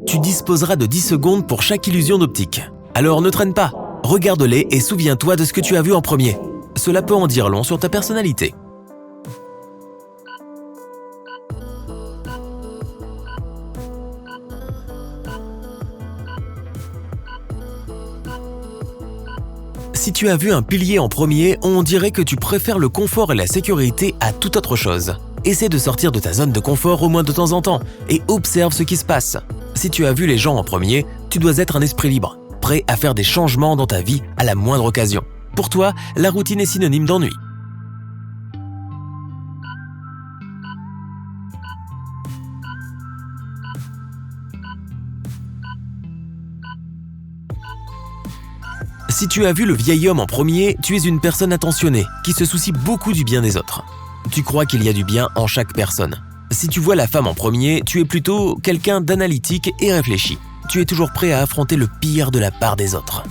Tu disposeras de 10 secondes pour chaque illusion d'optique. Alors ne traîne pas, regarde-les et souviens-toi de ce que tu as vu en premier. Cela peut en dire long sur ta personnalité. Si tu as vu un pilier en premier, on dirait que tu préfères le confort et la sécurité à toute autre chose. Essaie de sortir de ta zone de confort au moins de temps en temps et observe ce qui se passe. Si tu as vu les gens en premier, tu dois être un esprit libre, prêt à faire des changements dans ta vie à la moindre occasion. Pour toi, la routine est synonyme d'ennui. Si tu as vu le vieil homme en premier, tu es une personne attentionnée, qui se soucie beaucoup du bien des autres. Tu crois qu'il y a du bien en chaque personne. Si tu vois la femme en premier, tu es plutôt quelqu'un d'analytique et réfléchi. Tu es toujours prêt à affronter le pire de la part des autres.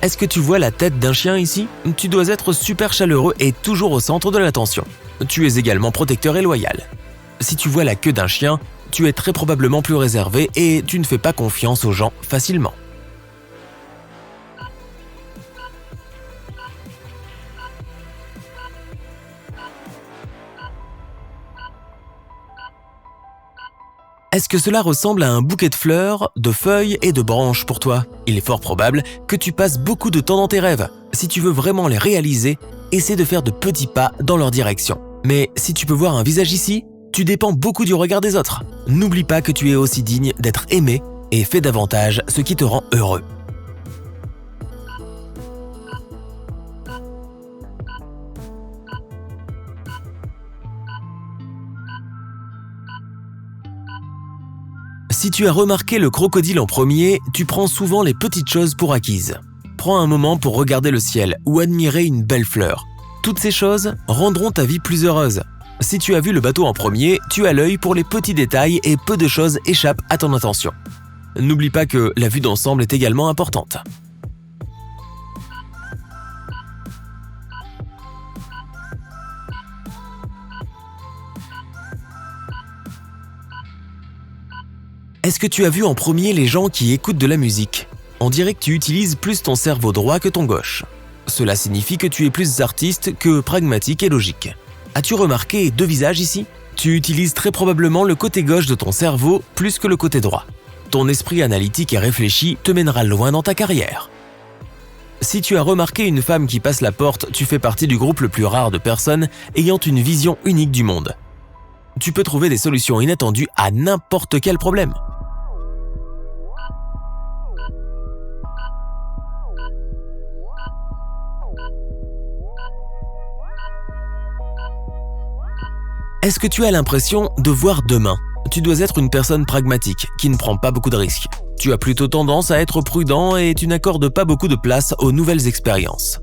Est-ce que tu vois la tête d'un chien ici? Tu dois être super chaleureux et toujours au centre de l'attention. Tu es également protecteur et loyal. Si tu vois la queue d'un chien, tu es très probablement plus réservé et tu ne fais pas confiance aux gens facilement. Est-ce que cela ressemble à un bouquet de fleurs, de feuilles et de branches pour toi? Il est fort probable que tu passes beaucoup de temps dans tes rêves. Si tu veux vraiment les réaliser, essaie de faire de petits pas dans leur direction. Mais si tu peux voir un visage ici, tu dépends beaucoup du regard des autres. N'oublie pas que tu es aussi digne d'être aimé et fais davantage ce qui te rend heureux. Si tu as remarqué le crocodile en premier, tu prends souvent les petites choses pour acquises. Prends un moment pour regarder le ciel ou admirer une belle fleur. Toutes ces choses rendront ta vie plus heureuse. Si tu as vu le bateau en premier, tu as l'œil pour les petits détails et peu de choses échappent à ton attention. N'oublie pas que la vue d'ensemble est également importante. Est-ce que tu as vu en premier les gens qui écoutent de la musique? On dirait que tu utilises plus ton cerveau droit que ton gauche. Cela signifie que tu es plus artiste que pragmatique et logique. As-tu remarqué deux visages ici? Tu utilises très probablement le côté gauche de ton cerveau plus que le côté droit. Ton esprit analytique et réfléchi te mènera loin dans ta carrière. Si tu as remarqué une femme qui passe la porte, tu fais partie du groupe le plus rare de personnes ayant une vision unique du monde. Tu peux trouver des solutions inattendues à n'importe quel problème. Est-ce que tu as l'impression de voir demain? Tu dois être une personne pragmatique, qui ne prend pas beaucoup de risques. Tu as plutôt tendance à être prudent et tu n'accordes pas beaucoup de place aux nouvelles expériences.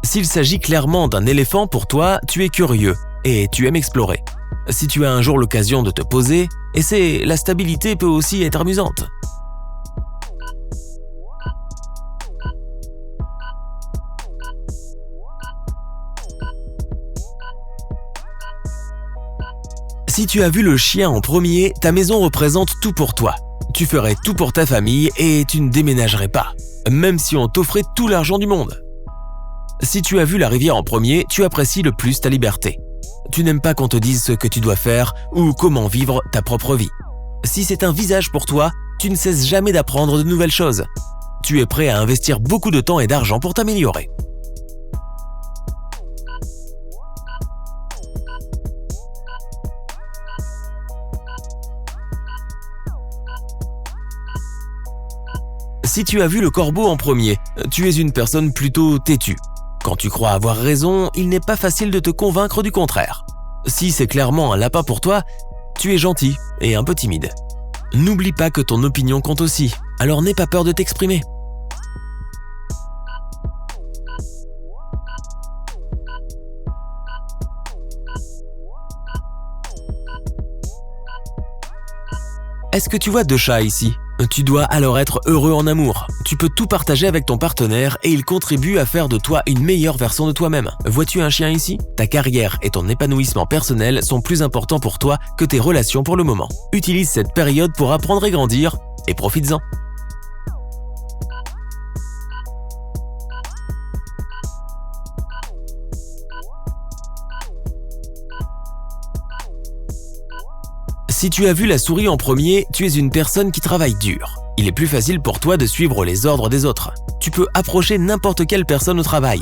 S'il s'agit clairement d'un éléphant pour toi, tu es curieux et tu aimes explorer. Si tu as un jour l'occasion de te poser, la stabilité peut aussi être amusante. Si tu as vu le chien en premier, ta maison représente tout pour toi. Tu ferais tout pour ta famille et tu ne déménagerais pas, même si on t'offrait tout l'argent du monde. Si tu as vu la rivière en premier, tu apprécies le plus ta liberté. Tu n'aimes pas qu'on te dise ce que tu dois faire ou comment vivre ta propre vie. Si c'est un visage pour toi, tu ne cesses jamais d'apprendre de nouvelles choses. Tu es prêt à investir beaucoup de temps et d'argent pour t'améliorer. Si tu as vu le corbeau en premier, tu es une personne plutôt têtue. Quand tu crois avoir raison, il n'est pas facile de te convaincre du contraire. Si c'est clairement un lapin pour toi, tu es gentil et un peu timide. N'oublie pas que ton opinion compte aussi, alors n'aie pas peur de t'exprimer. Est-ce que tu vois deux chats ici? Tu dois alors être heureux en amour. Tu peux tout partager avec ton partenaire et il contribue à faire de toi une meilleure version de toi-même. Vois-tu un chien ici? Ta carrière et ton épanouissement personnel sont plus importants pour toi que tes relations pour le moment. Utilise cette période pour apprendre et grandir et profites-en. Si tu as vu la souris en premier, tu es une personne qui travaille dur. Il est plus facile pour toi de suivre les ordres des autres. Tu peux approcher n'importe quelle personne au travail.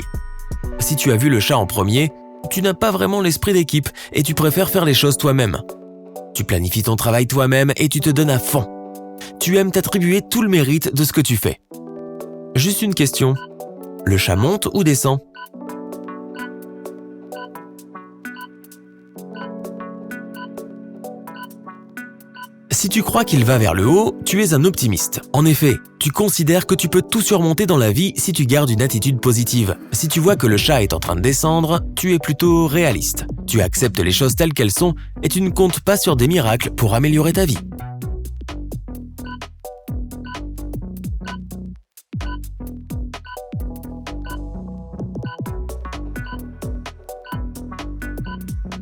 Si tu as vu le chat en premier, tu n'as pas vraiment l'esprit d'équipe et tu préfères faire les choses toi-même. Tu planifies ton travail toi-même et tu te donnes à fond. Tu aimes t'attribuer tout le mérite de ce que tu fais. Juste une question. Le chat monte ou descend? Si tu crois qu'il va vers le haut, tu es un optimiste. En effet, tu considères que tu peux tout surmonter dans la vie si tu gardes une attitude positive. Si tu vois que le chat est en train de descendre, tu es plutôt réaliste. Tu acceptes les choses telles qu'elles sont et tu ne comptes pas sur des miracles pour améliorer ta vie.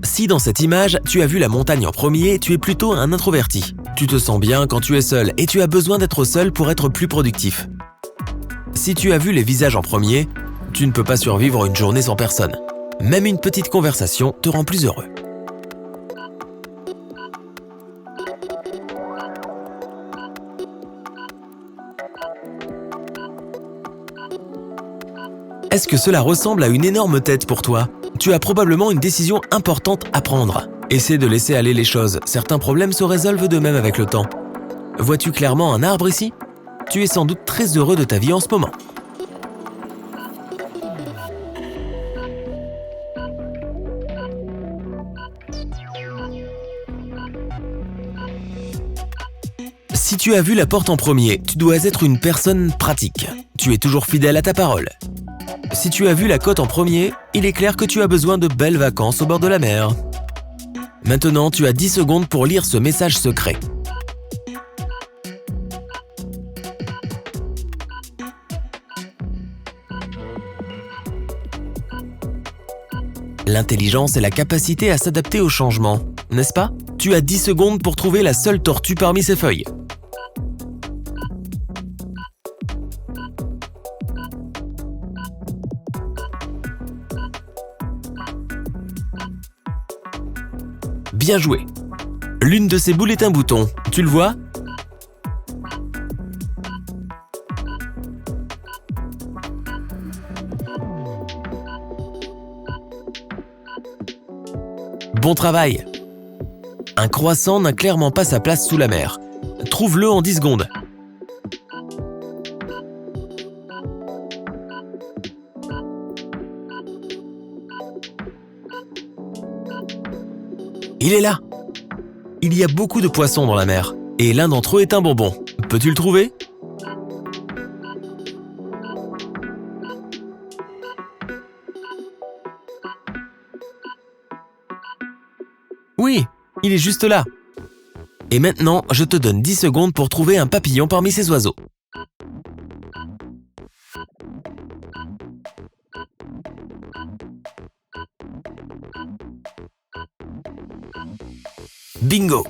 Si dans cette image, tu as vu la montagne en premier, tu es plutôt un introverti. Tu te sens bien quand tu es seul et tu as besoin d'être seul pour être plus productif. Si tu as vu les visages en premier, tu ne peux pas survivre une journée sans personne. Même une petite conversation te rend plus heureux. Est-ce que cela ressemble à une énorme tête pour toi? Tu as probablement une décision importante à prendre. Essaie de laisser aller les choses, certains problèmes se résolvent d'eux-mêmes avec le temps. Vois-tu clairement un arbre ici? Tu es sans doute très heureux de ta vie en ce moment. Si tu as vu la porte en premier, tu dois être une personne pratique. Tu es toujours fidèle à ta parole. Si tu as vu la côte en premier, il est clair que tu as besoin de belles vacances au bord de la mer. Maintenant, tu as 10 secondes pour lire ce message secret. L'intelligence est la capacité à s'adapter aux changements, n'est-ce pas? Tu as 10 secondes pour trouver la seule tortue parmi ces feuilles. Bien joué. L'une de ces boules est un bouton. Tu le vois? Bon travail. Un croissant n'a clairement pas sa place sous la mer. Trouve-le en 10 secondes. Il est là! Il y a beaucoup de poissons dans la mer, et l'un d'entre eux est un bonbon. Peux-tu le trouver? Oui, il est juste là. Et maintenant, je te donne 10 secondes pour trouver un papillon parmi ces oiseaux. Bingo!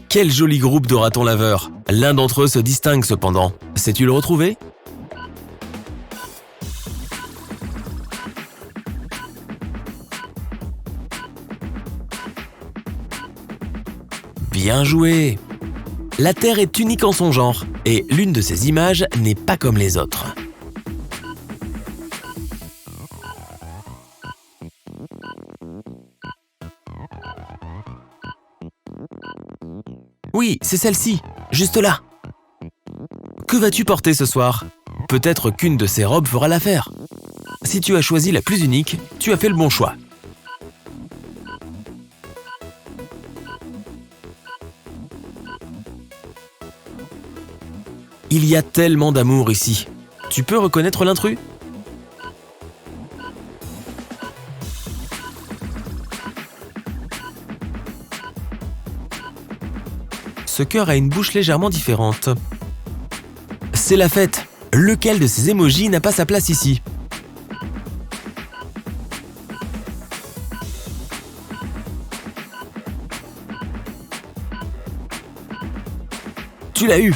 Quel joli groupe de ratons laveurs! L'un d'entre eux se distingue cependant. Sais-tu le retrouver? Bien joué! La Terre est unique en son genre, et l'une de ces images n'est pas comme les autres. Oui, c'est celle-ci, juste là. Que vas-tu porter ce soir? Peut-être qu'une de ces robes fera l'affaire. Si tu as choisi la plus unique, tu as fait le bon choix. Il y a tellement d'amour ici. Tu peux reconnaître l'intrus? Ce cœur a une bouche légèrement différente. C'est la fête. Lequel de ces emojis n'a pas sa place ici? Tu l'as eu!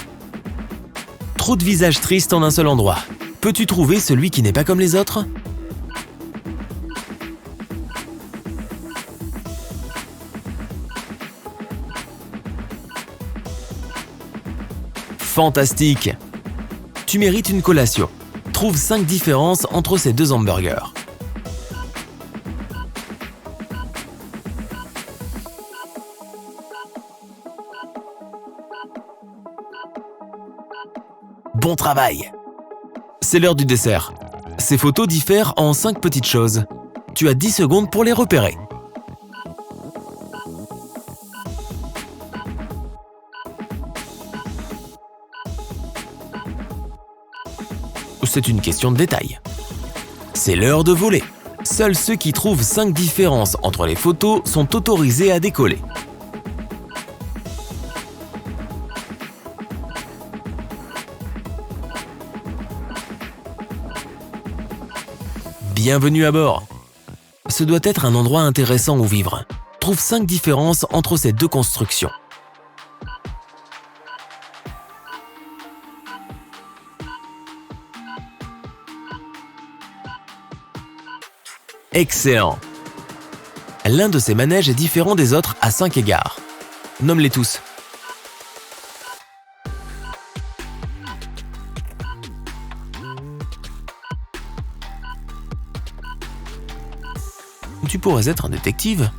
Trop de visages tristes en un seul endroit. Peux-tu trouver celui qui n'est pas comme les autres? Fantastique! Tu mérites une collation. Trouve 5 différences entre ces deux hamburgers. Bon travail! C'est l'heure du dessert. Ces photos diffèrent en 5 petites choses. Tu as 10 secondes pour les repérer. C'est une question de détail. C'est l'heure de voler. Seuls ceux qui trouvent 5 différences entre les photos sont autorisés à décoller. Bienvenue à bord. Ce doit être un endroit intéressant où vivre. Trouve 5 différences entre ces deux constructions. Excellent! L'un de ces manèges est différent des autres à 5 égards. Nomme-les tous. Tu pourrais être un détective.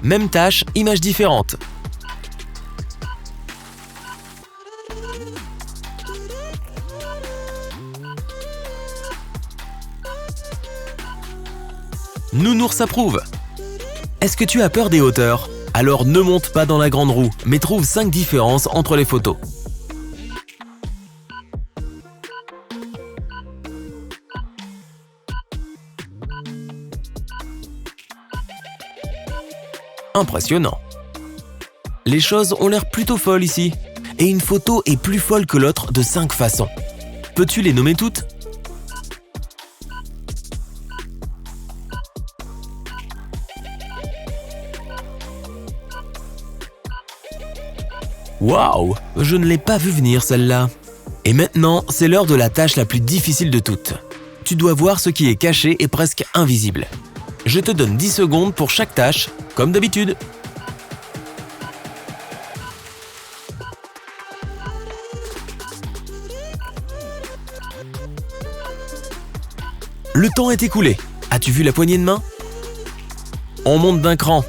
Même tâche, image différente. Nounours approuve. Est-ce que tu as peur des hauteurs? Alors ne monte pas dans la grande roue, mais trouve 5 différences entre les photos. Impressionnant. Les choses ont l'air plutôt folles ici. Et une photo est plus folle que l'autre de 5 façons. Peux-tu les nommer toutes? Waouh! Je ne l'ai pas vu venir celle-là. Et maintenant, c'est l'heure de la tâche la plus difficile de toutes. Tu dois voir ce qui est caché et presque invisible. Je te donne 10 secondes pour chaque tâche, comme d'habitude. Le temps est écoulé. As-tu vu la poignée de main? On monte d'un cran.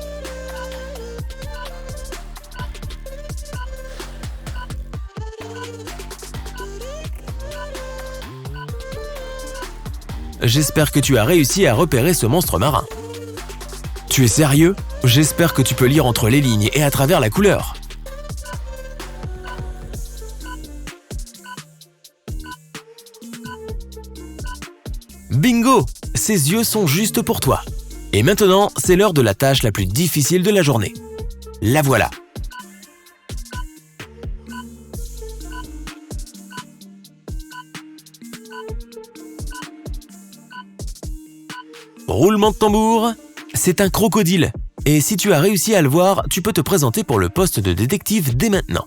J'espère que tu as réussi à repérer ce monstre marin. Tu es sérieux? J'espère que tu peux lire entre les lignes et à travers la couleur. Bingo! Ces yeux sont juste pour toi. Et maintenant, c'est l'heure de la tâche la plus difficile de la journée. La voilà. Roulement de tambour, c'est un crocodile. Et si tu as réussi à le voir, tu peux te présenter pour le poste de détective dès maintenant.